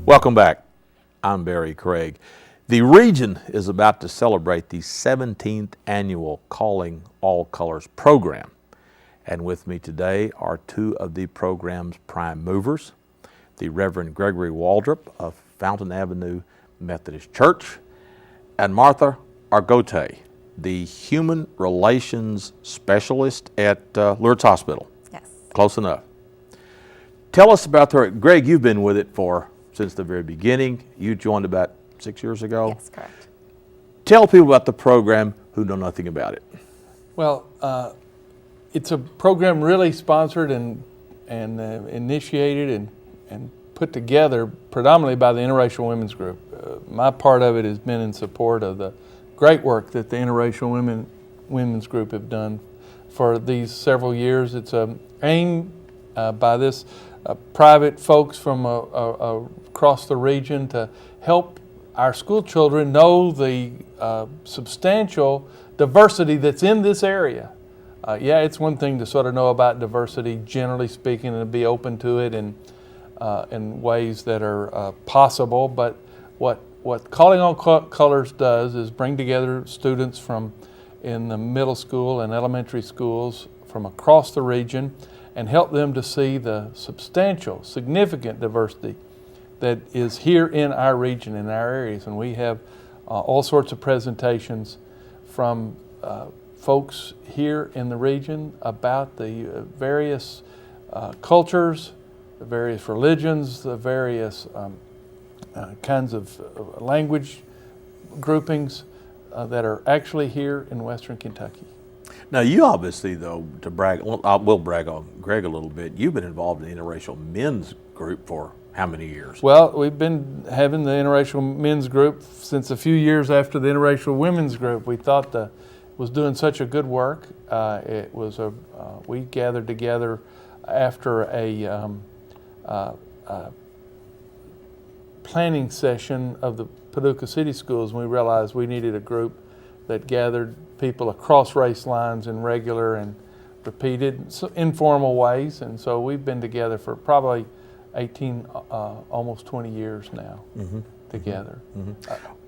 Welcome back. I'm Barry Craig. The region is about to celebrate the 17th annual Calling All Colors program. And with me today are two of the program's prime movers, the Reverend Gregory Waldrop of Fountain Avenue Methodist Church, and Martha Argotte, the Human Relations Specialist at Lourdes Hospital. Yes. Close enough. Tell us about her. Greg, you've been with it since the very beginning. You joined about 6 years ago. Yes, correct. Tell people about the program who know nothing about it. Well, it's a program really sponsored and initiated and put together predominantly by the Interracial Women's Group. My part of it has been in support of the great work that the Interracial Women's Group have done for these several years. It's aimed by this private folks from across the region to help our school children know the substantial diversity that's in this area. Yeah, it's one thing to sort of know about diversity, generally speaking, and be open to it in ways that are possible. But what Calling All Colors does is bring together students from in the middle school and elementary schools from across the region and help them to see the substantial, significant diversity that is here in our region, in our areas. And we have all sorts of presentations from folks here in the region about the various cultures, the various religions, the various kinds of language groupings that are actually here in Western Kentucky. Now, you obviously, though, to brag, I will brag on Greg a little bit, you've been involved in the Interracial Men's Group for how many years? Well, we've been having the Interracial Men's Group since a few years after the Interracial Women's Group. We thought was doing such a good work. We gathered together after a planning session of the Paducah City Schools, and we realized we needed a group that gathered people across race lines in regular and repeated informal ways. And so we've been together for probably 18, almost 20 years now together.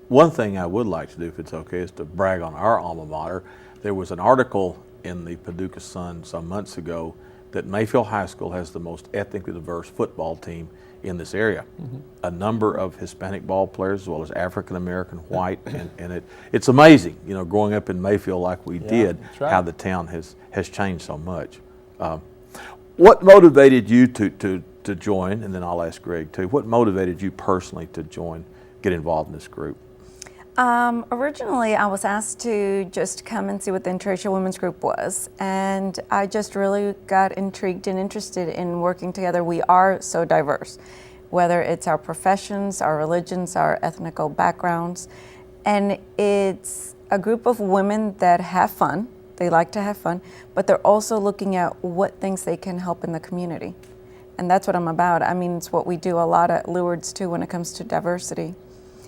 One thing I would like to do, if it's okay, is to brag on our alma mater. There was an article in the Paducah Sun some months ago that Mayfield High School has the most ethnically diverse football team in this area. A number of Hispanic ball players as well as African American, white, and it's amazing, growing up in Mayfield like we did, right, how the town has changed so much. What motivated you to join, and then I'll ask Greg too, what motivated you personally to get involved in this group? Originally, I was asked to just come and see what the Interracial Women's Group was, and I just really got intrigued and interested in working together. We are so diverse, whether it's our professions, our religions, our ethnical backgrounds, and it's a group of women that have fun. They like to have fun, but they're also looking at what things they can help in the community. And that's what I'm about. I mean, it's what we do a lot at Lourdes too when it comes to diversity,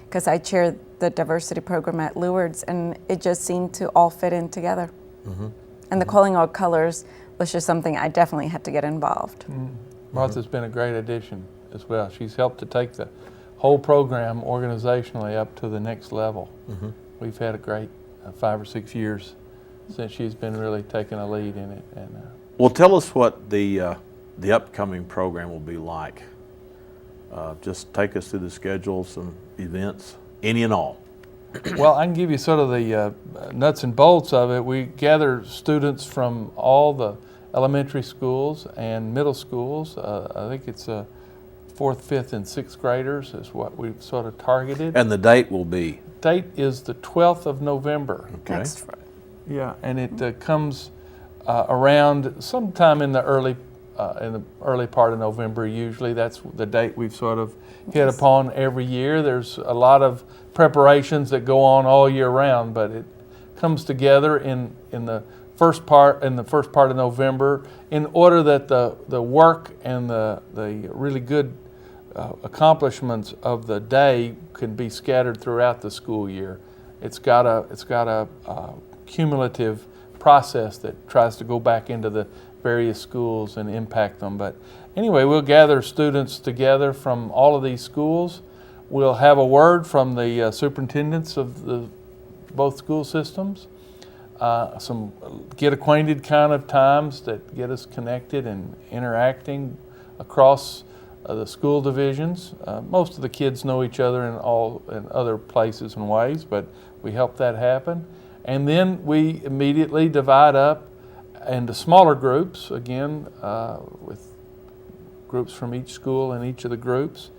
because I chair the diversity program at Lourdes, and it just seemed to all fit in together. And the Calling All Colors was just something I definitely had to get involved. Martha's been a great addition as well. She's helped to take the whole program organizationally up to the next level. We've had a great 5 or 6 years since she's been really taking a lead in it. And Well, tell us what the upcoming program will be like. Just take us through the schedule, some events, any and all. Well, I can give you sort of the nuts and bolts of it. We gather students from all the elementary schools and middle schools. I think it's 4th, 5th, and 6th graders is what we've sort of targeted. And the date will be? Date is the 12th of November. Okay. Next Friday. Yeah, and it comes around sometime in the early part of November. Usually that's the date we've sort of hit upon every year. There's a lot of preparations that go on all year round, but it comes together in the first part of November in order that the work and the really good accomplishments of the day can be scattered throughout the school year. It's got a cumulative process that tries to go back into the various schools and impact them. But anyway, we'll gather students together from all of these schools. We'll have a word from the superintendents of both school systems. Some get acquainted kind of times that get us connected and interacting across the school divisions. Most of the kids know each other in other places and ways, but we help that happen. And then we immediately divide up into smaller groups, again, with groups from each school in each of the groups,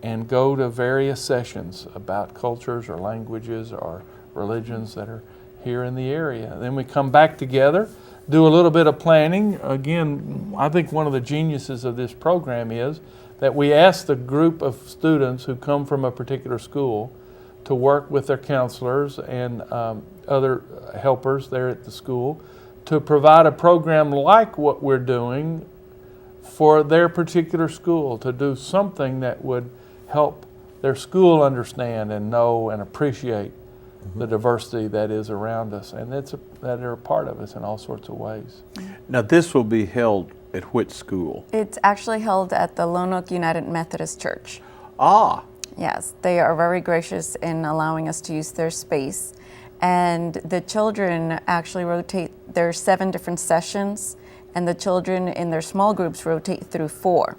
and go to various sessions about cultures or languages or religions that are here in the area. Then we come back together, do a little bit of planning. Again, I think one of the geniuses of this program is that we ask the group of students who come from a particular school to work with their counselors and other helpers there at the school to provide a program like what we're doing for their particular school, to do something that would help their school understand and know and appreciate the diversity that is around us, and that are a part of us in all sorts of ways. Now, this will be held at which school? It's actually held at the Lonoke United Methodist Church. Ah, Yes, they are very gracious in allowing us to use their space. And the children actually rotate. There are 7 different sessions, and the children in their small groups rotate through 4.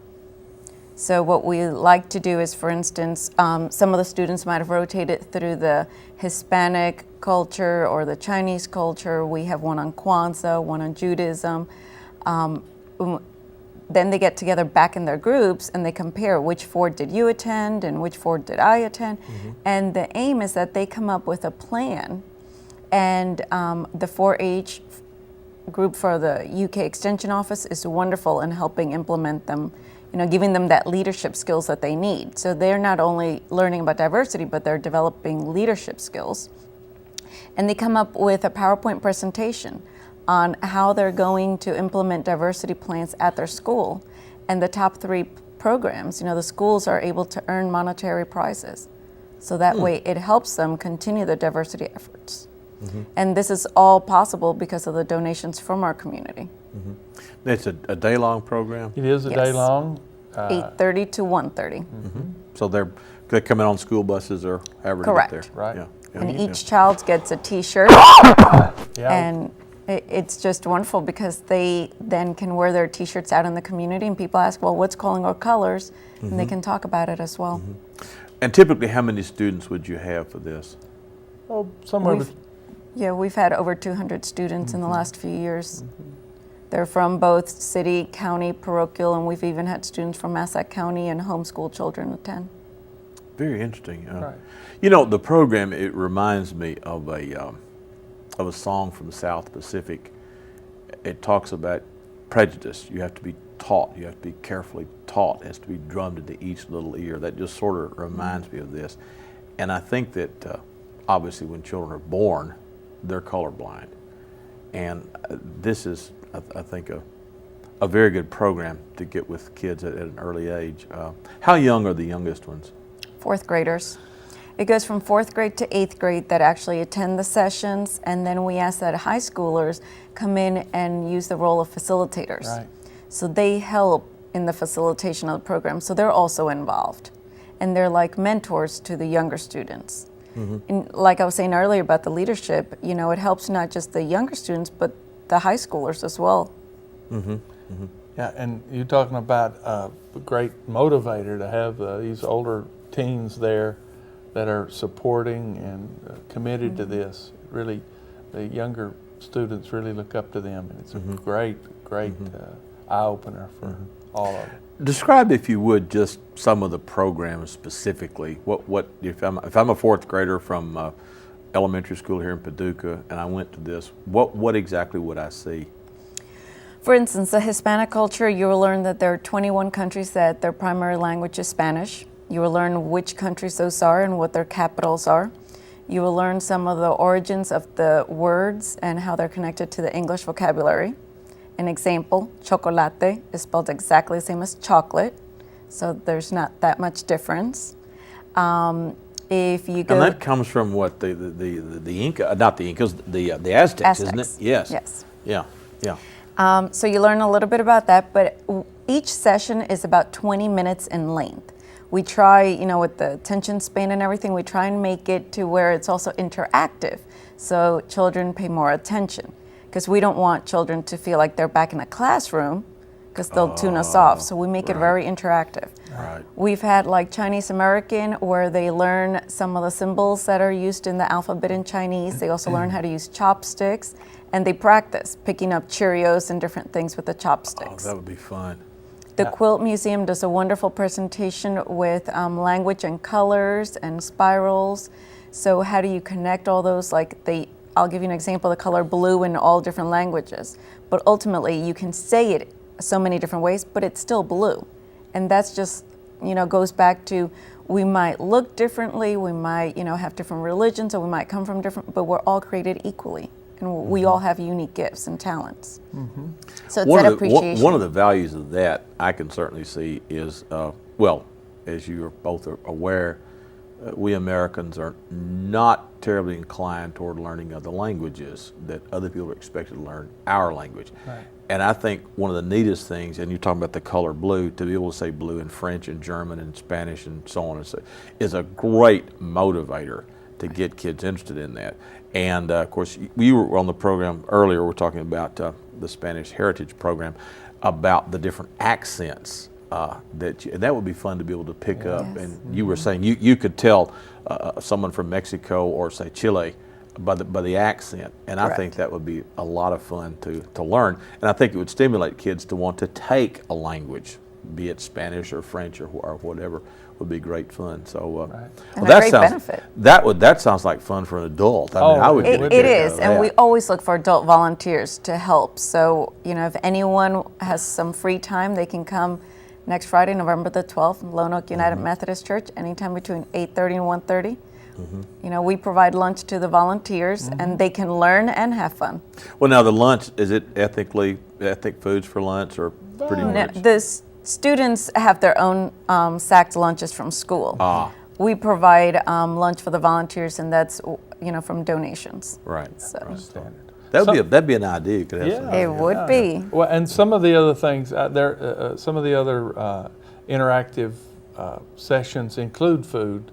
So what we like to do is, for instance, some of the students might have rotated through the Hispanic culture or the Chinese culture. We have one on Kwanzaa, one on Judaism. Then they get together back in their groups and they compare which 4 did you attend and which 4 did I attend. And the aim is that they come up with a plan, and the 4-H group for the UK Extension Office is wonderful in helping implement them, giving them that leadership skills that they need. So they're not only learning about diversity, but they're developing leadership skills. And they come up with a PowerPoint presentation on how they're going to implement diversity plans at their school. And the top 3 programs, the schools are able to earn monetary prizes. So that way it helps them continue their diversity efforts. And this is all possible because of the donations from our community. It's a day-long program? It is a day long. 8:30 to 1:30. So they come in on school buses or however Correct. to get there? Right. Yeah. And each child gets a T-shirt. Yeah. And it's just wonderful because they then can wear their T-shirts out in the community, and people ask, well, what's calling our colors? And they can talk about it as well. And typically, how many students would you have for this? Oh, somewhere We've had over 200 students in the last few years. They're from both city, county, parochial, and we've even had students from Massac County and homeschool children attend. Very interesting. Right. The program, it reminds me of a song from the South Pacific. It talks about prejudice. You have to be taught. You have to be carefully taught. It has to be drummed into each little ear. That just sort of reminds me of this. And I think that obviously when children are born, they're colorblind. And this is, I think, a very good program to get with kids at an early age. How young are the youngest ones? 4th graders. It goes from 4th grade to 8th grade that actually attend the sessions, and then we ask that high schoolers come in and use the role of facilitators. Right. So they help in the facilitation of the program, so they're also involved. And they're like mentors to the younger students. And like I was saying earlier about the leadership, it helps not just the younger students, but the high schoolers as well. Yeah, and you're talking about a great motivator to have these older teens there that are supporting and committed to this. Really, the younger students really look up to them, and it's a great eye-opener for all of them. Describe, if you would, just some of the programs specifically. What if I'm a 4th grader from elementary school here in Paducah and I went to this, what exactly would I see? For instance, the Hispanic culture, you will learn that there are 21 countries that their primary language is Spanish. You will learn which countries those are and what their capitals are. You will learn some of the origins of the words and how they're connected to the English vocabulary. An example, chocolate is spelled exactly the same as chocolate, so there's not that much difference. If you go, And that comes from what, the Inca, not the Incas, the Aztecs, isn't it? Aztecs. Yes. Yes. Yeah. So you learn a little bit about that, but each session is about 20 minutes in length. We try, with the attention span and everything, we try and make it to where it's also interactive, so children pay more attention, because we don't want children to feel like they're back in a classroom, because they'll tune us off. So we make it very interactive. Right. We've had like Chinese American, where they learn some of the symbols that are used in the alphabet in Chinese. They also learn how to use chopsticks, and they practice picking up Cheerios and different things with the chopsticks. Oh, that would be fun. The Quilt Museum does a wonderful presentation with language and colors and spirals. So how do you connect all those? I'll give you an example, the color blue in all different languages. But ultimately, you can say it so many different ways, but it's still blue. And that's just, goes back to, we might look differently, we might, have different religions, or we might come from different, but we're all created equally. And we all have unique gifts and talents. So it's that appreciation. One of the values of that I can certainly see is, as you are both aware, we Americans are not terribly inclined toward learning other languages, that other people are expected to learn our language. Right. And I think one of the neatest things, and you're talking about the color blue, to be able to say blue in French and German and Spanish and so on and so, is a great motivator to get kids interested in that. And of course, we were on the program earlier, we're talking about the Spanish Heritage Program, about the different accents that would be fun to be able to pick up. And you were saying you could tell someone from Mexico or say Chile by the accent, and Correct. I think that would be a lot of fun to learn. And I think it would stimulate kids to want to take a language, be it Spanish or French or whatever. Would be great fun. So, And a great benefit. That sounds like fun for an adult. I mean, I would get a It kick out is, of and that. we always look for adult volunteers to help. So, if anyone has some free time, they can come next Friday, November the 12th, in Lone Oak United Methodist Church, anytime between 8:30 and 1:30. We provide lunch to the volunteers, and they can learn and have fun. Well, now the lunch, is it ethic foods for lunch, or pretty much? The students have their own sacked lunches from school. We provide lunch for the volunteers, and that's from donations. Right. So Standard. That'd be an idea. You could have some. it would be. Well, and some of the other things some of the other interactive sessions include food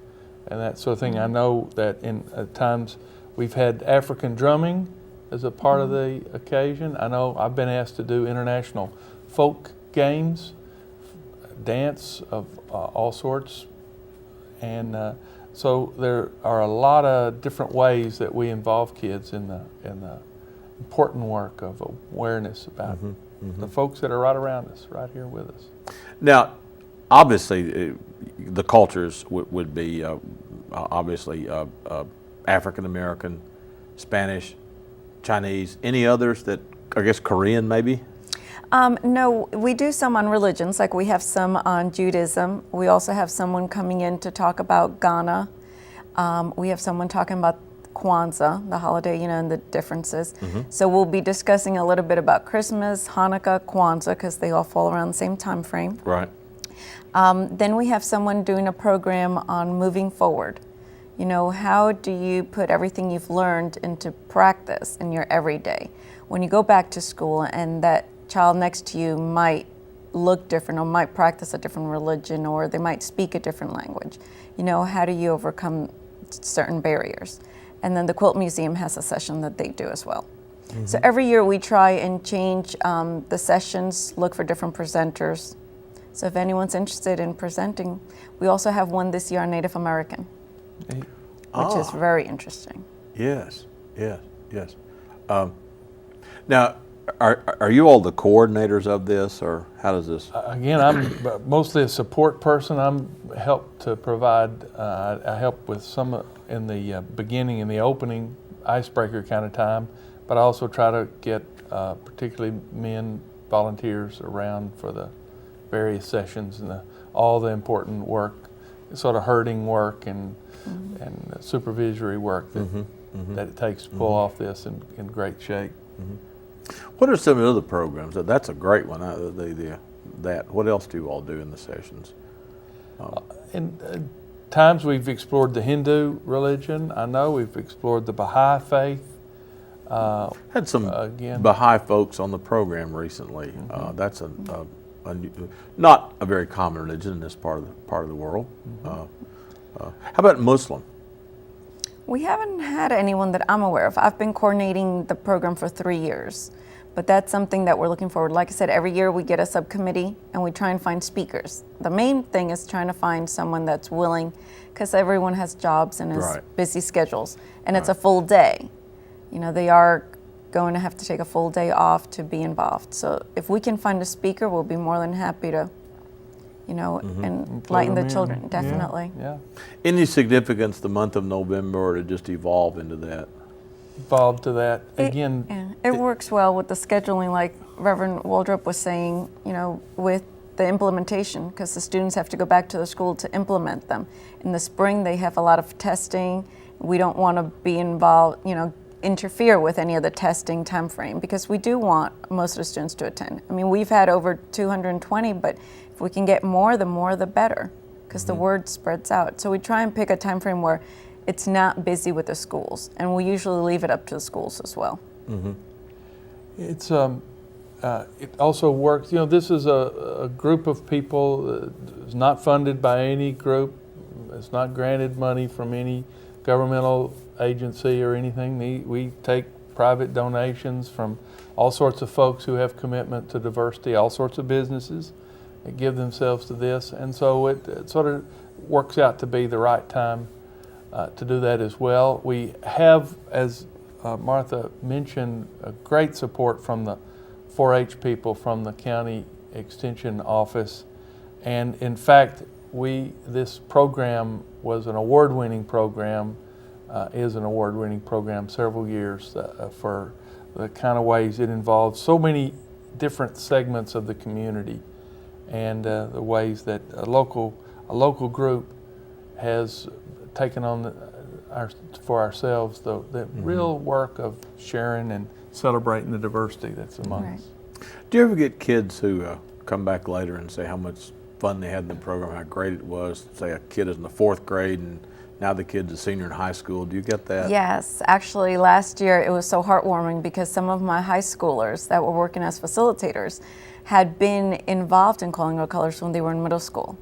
and that sort of thing. I know that at times we've had African drumming as a part of the occasion. I know I've been asked to do international folk games, dance of all sorts, and so there are a lot of different ways that we involve kids in the important work of awareness about the folks that are right around us, right here with us. Now, obviously, the cultures would be obviously African American, Spanish, Chinese. Any others that, I guess, Korean maybe? No, we do some on religions, like we have some on Judaism. We also have someone coming in to talk about Ghana. We have someone talking about Kwanzaa, the holiday, and the differences. So we'll be discussing a little bit about Christmas, Hanukkah, Kwanzaa, because they all fall around the same time frame. Right. Then we have someone doing a program on moving forward. How do you put everything you've learned into practice in your everyday? When you go back to school and that child next to you might look different or might practice a different religion or they might speak a different language, how do you overcome certain barriers? And then the Quilt Museum has a session that they do as well. So every year we try and change the sessions, look for different presenters. So if anyone's interested in presenting, we also have one this year on Native American, which is very interesting. Yes. Now, are you all the coordinators of this, or how does this? Again, I'm mostly a support person. I'm help to provide. I help with some in the beginning, in the opening, icebreaker kind of time, but I also try to get particularly men volunteers around for the various sessions and all the important work, sort of herding work and supervisory work that it takes to pull off this in great shape. What are some of the other programs? That's a great one. What else do you all do in the sessions? In times we've explored the Hindu religion. I know we've explored the Baha'i faith. Had some again. Baha'i folks on the program recently. That's not a very common religion in this part of the world. How about Muslim? We haven't had anyone that I'm aware of. I've been coordinating the program for 3 years, but that's something that we're looking forward. Like I said, every year we get a subcommittee and we try and find speakers. The main thing is trying to find someone that's willing, because everyone has jobs and has busy schedules, and it's a full day. You know, they are going to have to take a full day off to be involved. So if we can find a speaker, we'll be more than happy to, you know, enlighten the children, definitely. Yeah. Any significance the month of November, or to just evolve into that? Evolved to that. Again, It works well with the scheduling, like Reverend Waldrop was saying, you know, with the implementation, because the students have to go back to the school to implement them. In the spring, they have a lot of testing. We don't want to be involved, you know, interfere with any of the testing time frame, because we do want most of the students to attend. I mean, we've had over 220, but if we can get more the better, because the word spreads out. So we try and pick a time frame where it's not busy with the schools, and we usually leave it up to the schools as well. It's it also works. You know, this is a group of people that is not funded by any group. It's not granted money from any governmental agency or anything. We take private donations from all sorts of folks who have commitment to diversity, all sorts of businesses that give themselves to this, and so it sort of works out to be the right time to do that as well. We have, as Martha mentioned, a great support from the 4-H people from the county extension office, and in fact, this program was an award-winning program, is an award-winning program several years for the kind of ways it involves so many different segments of the community, and the ways that a local group has taken on for ourselves the real work of sharing and celebrating the diversity that's among us. Do you ever get kids who come back later and say how much fun they had in the program, how great it was? Say a kid is in the 4th grade and now the kid's a senior in high school. Do you get that? Yes, actually last year it was so heartwarming, because some of my high schoolers that were working as facilitators had been involved in Calling All Colors when they were in middle school.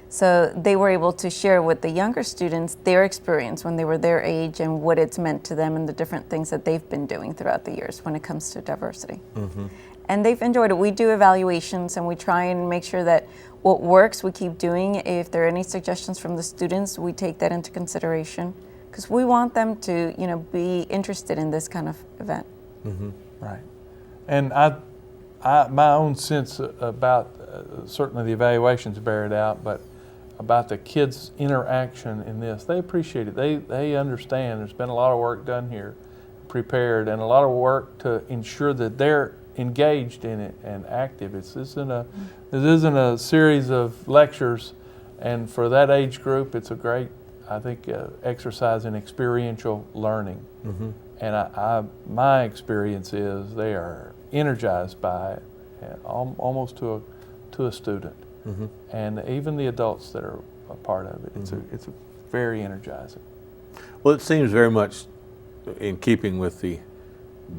So they were able to share with the younger students their experience when they were their age and what it's meant to them and the different things that they've been doing throughout the years when it comes to diversity. And they've enjoyed it. We do evaluations and we try and make sure that what works we keep doing. If there are any suggestions from the students, we take that into consideration, because we want them to, you know, be interested in this kind of event. Right. And my own sense about certainly the evaluations bear it out, but about the kids' interaction in this, they appreciate it. They understand there's been a lot of work done here, prepared, and a lot of work to ensure that they're engaged in it and active. This isn't a series of lectures, and for that age group, it's a great, I think, exercise in experiential learning. And my experience is they are energized by it, almost to a student, and even the adults that are a part of it. It's a very energizing. Well, it seems very much in keeping with the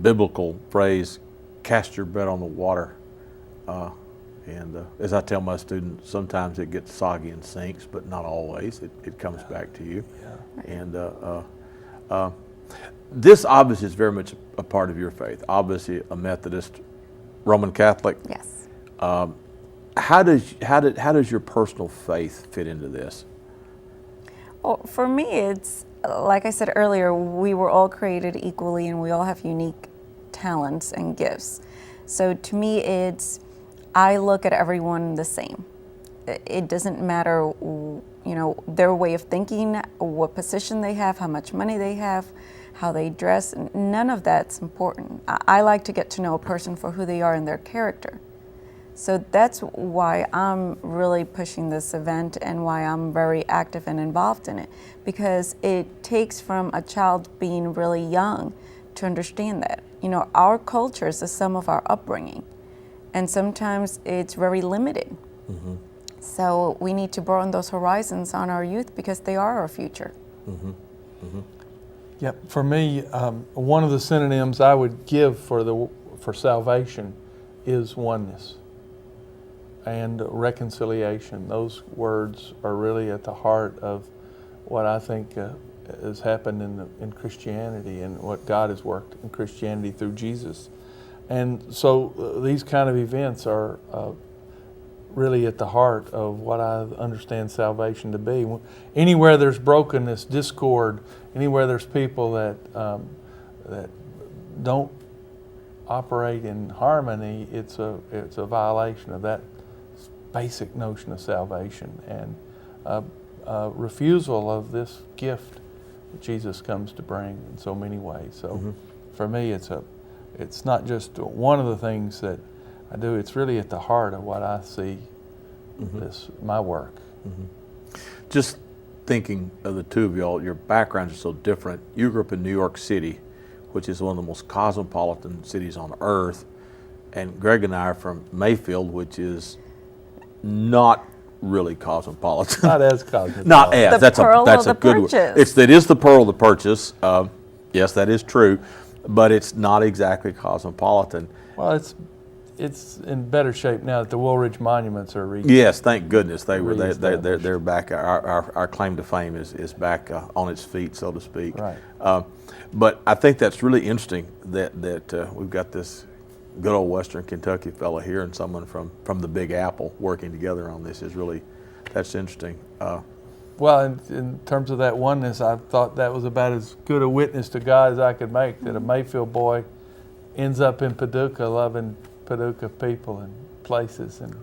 biblical phrase, cast your bet on the water. And as I tell my students, sometimes it gets soggy and sinks, but not always. It comes back to you. And this obviously is very much a part of your faith. Obviously a Methodist, Roman Catholic. Yes. How does your personal faith fit into this? Well, for me, it's like I said earlier, we were all created equally and we all have unique talents and gifts. So to me, I look at everyone the same. It doesn't matter, you know, their way of thinking, what position they have, how much money they have, how they dress. None of that's important. I like to get to know a person for who they are and their character. So that's why I'm really pushing this event and why I'm very active and involved in it, because it takes from a child being really young to understand that. You know, our culture is the sum of our upbringing, and sometimes it's very limited. So we need to broaden those horizons on our youth, because they are our future. Yep. For me, one of the synonyms I would give for salvation is oneness and reconciliation. Those words are really at the heart of what I think has happened in Christianity and what God has worked in Christianity through Jesus. And so these kind of events are really at the heart of what I understand salvation to be. Anywhere there's brokenness, discord, anywhere there's people that don't operate in harmony, it's a violation of that basic notion of salvation and refusal of this gift that Jesus comes to bring in so many ways. So for me, it's not just one of the things that I do, it's really at the heart of what I see my work. Just thinking of the two of y'all, your backgrounds are so different. You grew up in New York City, which is one of the most cosmopolitan cities on earth, and Greg and I are from Mayfield, which is not really cosmopolitan. Not as cosmopolitan. Not as. That's a good word. It is the pearl of the purchase. Yes, that is true, but it's not exactly cosmopolitan. Well, it's in better shape now that the Woolridge monuments are Yes, thank goodness they're back. Our claim to fame is back on its feet, so to speak. Right. But I think that's really interesting that we've got this good old Western Kentucky fella here and someone from the Big Apple working together on this that's interesting. Well, in terms of that oneness, I thought that was about as good a witness to God as I could make, that a Mayfield boy ends up in Paducah loving Paducah people and places. And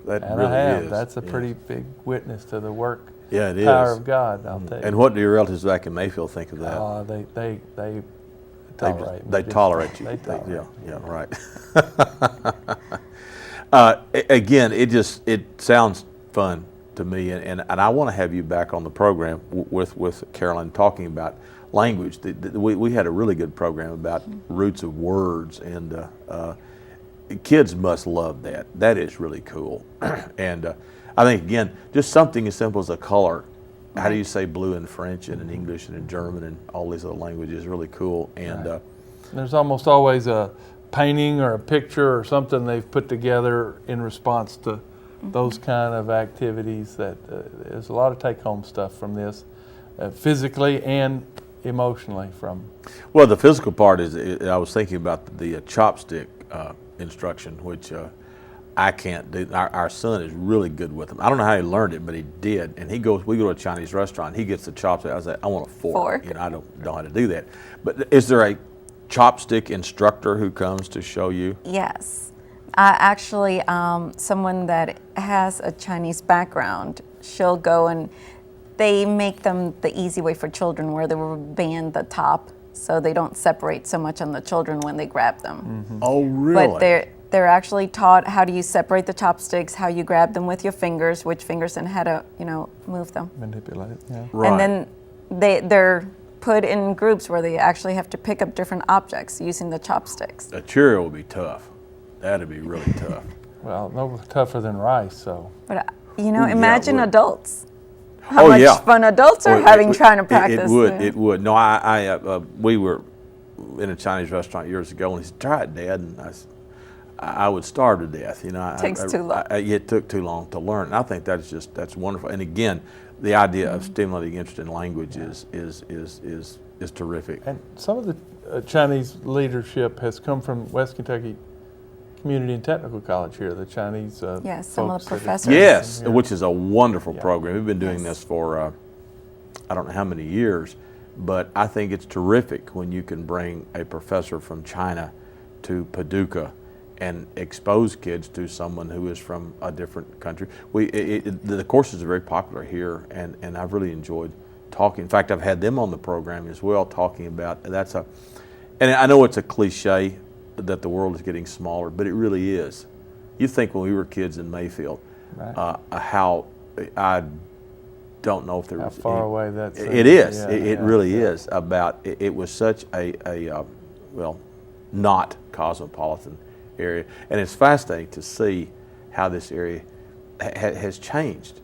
really I have. is. That's a pretty big witness to the work, it power is. of God, I'll tell you. And what do your relatives back in Mayfield think of that? They tolerate me. They tolerate you. They tolerate right. Again, it sounds fun to me, and I want to have you back on the program with Carolyn talking about language. We had a really good program about roots of words, and kids must love that. That is really cool. And I think, again, just something as simple as a color. How do you say blue in French and in English and in German and all these other languages is really cool. And there's almost always a painting or a picture or something they've put together in response to those kind of activities. That there's a lot of take-home stuff from this, physically and emotionally from. Well, the physical part is, I was thinking about the chopstick instruction, which I can't do. Our son is really good with them. I don't know how he learned it, but he did. And we go to a Chinese restaurant, he gets the chopstick. I was like, I want a fork. I don't know how to do that. But is there a chopstick instructor who comes to show you? Yes. Actually, someone that has a Chinese background, she'll go and they make them the easy way for children where they will band the top so they don't separate so much on the children when they grab them. Oh, really? But they're actually taught how do you separate the chopsticks, how you grab them with your fingers, which fingers, and how to move them. Manipulate, yeah. Right. And then they're put in groups where they actually have to pick up different objects using the chopsticks. A Cheerio would be tough. That'd be really tough. Well, no tougher than rice, so. But it imagine would. adults. How much fun adults are having trying to practice. It would. No, we were in a Chinese restaurant years ago, and he said, "Try it, Dad." And I would starve to death. It takes too long. It took too long to learn. And I think that's wonderful. And again, the idea of stimulating interest in language is terrific. And some of the Chinese leadership has come from West Kentucky Community and Technical College here, the Chinese yes, some of folks the that are- professors. Yes, Yeah. which is a wonderful Yeah. program. We've been doing this for I don't know how many years, but I think it's terrific when you can bring a professor from China to Paducah and expose kids to someone who is from a different country. The courses are very popular here, and I've really enjoyed talking. In fact, I've had them on the program as well, talking about and I know it's a cliche that the world is getting smaller, but it really is. You think when we were kids in Mayfield, Right. how I don't know if there How was far away that's. it is. Yeah, It yeah, really yeah. is. It was such a not cosmopolitan area, and it's fascinating to see how this area has changed.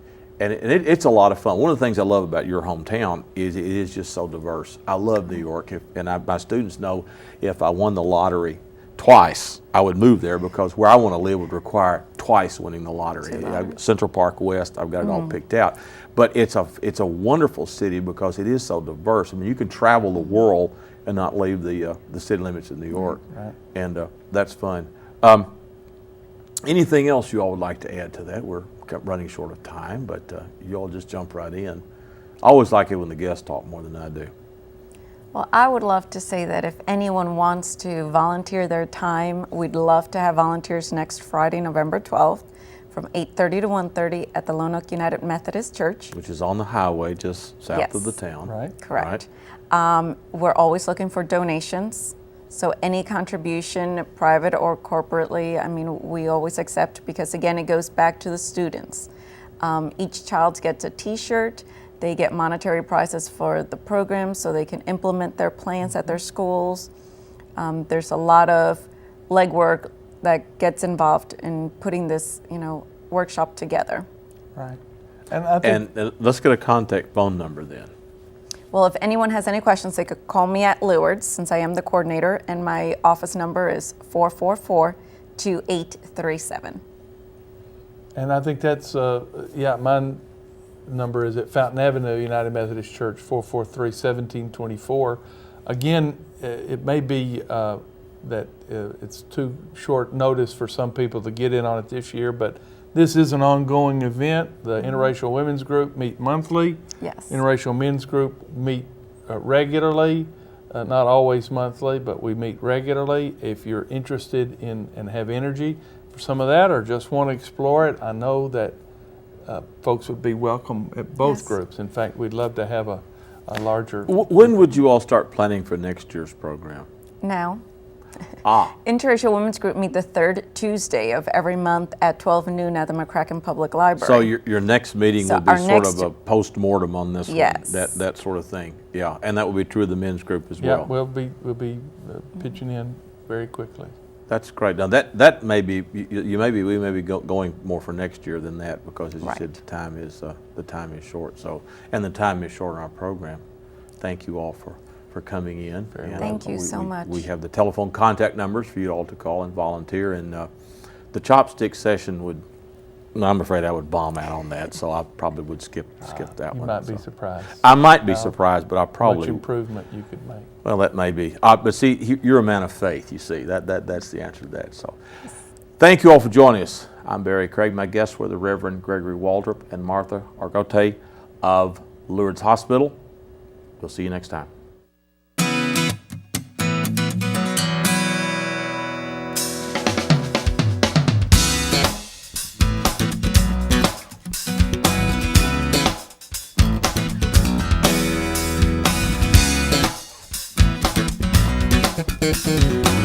it's a lot of fun. One of the things I love about your hometown is it is just so diverse. I love New York, my students know if I won the lottery twice, I would move there because where I want to live would require twice winning the lottery. Central Park West, I've got it all picked out. But it's a wonderful city because it is so diverse. I mean, you can travel the world and not leave the city limits of New York, and that's fun. Anything else you all would like to add to that? We're running short of time, but you all just jump right in. I always like it when the guests talk more than I do. Well, I would love to say that if anyone wants to volunteer their time, we'd love to have volunteers next Friday, November 12th, from 8:30 to 1:30 at the Lonoke United Methodist Church. Which is on the highway just south of the town. Right. Correct. We're always looking for donations. So any contribution, private or corporately, I mean, we always accept because, again, it goes back to the students. Each child gets a T-shirt. They get monetary prizes for the program so they can implement their plans at their schools. There's a lot of legwork that gets involved in putting this, workshop together. Right. And I think let's get a contact phone number then. Well, if anyone has any questions, they could call me at Leward's, since I am the coordinator, and my office number is 444-2837. And I think that's, my number is at Fountain Avenue, United Methodist Church, 443-1724. Again, it may be that it's too short notice for some people to get in on it this year, but this is an ongoing event. The Interracial Women's Group meet monthly. Yes. Interracial Men's Group meet regularly, not always monthly, but we meet regularly. If you're interested in and have energy for some of that or just want to explore it, I know that folks would be welcome at both groups. In fact, we'd love to have a larger... When would you all start planning for next year's program? Now. Interracial Women's Group meet the third Tuesday of every month at 12 noon at the McCracken Public Library. So your next meeting will be sort of a post-mortem on this one, that sort of thing. Yeah, and that will be true of the men's group as well. Yeah, we'll be pitching in very quickly. That's great. Now that may be we may be going more for next year than that because, as you said, the time is short. So, and the time is short on our program. Thank you all for coming in. Thank you so much. We have the telephone contact numbers for you all to call and volunteer. And the chopstick session would, I'm afraid I would bomb out on that, so I probably would skip that one. You might be surprised. I might be surprised, but I probably... Much improvement you could make. Well, that may be. But see, you're a man of faith, you see. That's the answer to that. So thank you all for joining us. I'm Barry Craig. My guests were the Reverend Gregory Waldrop and Martha Argotte of Lourdes Hospital. We'll see you next time. Thank you.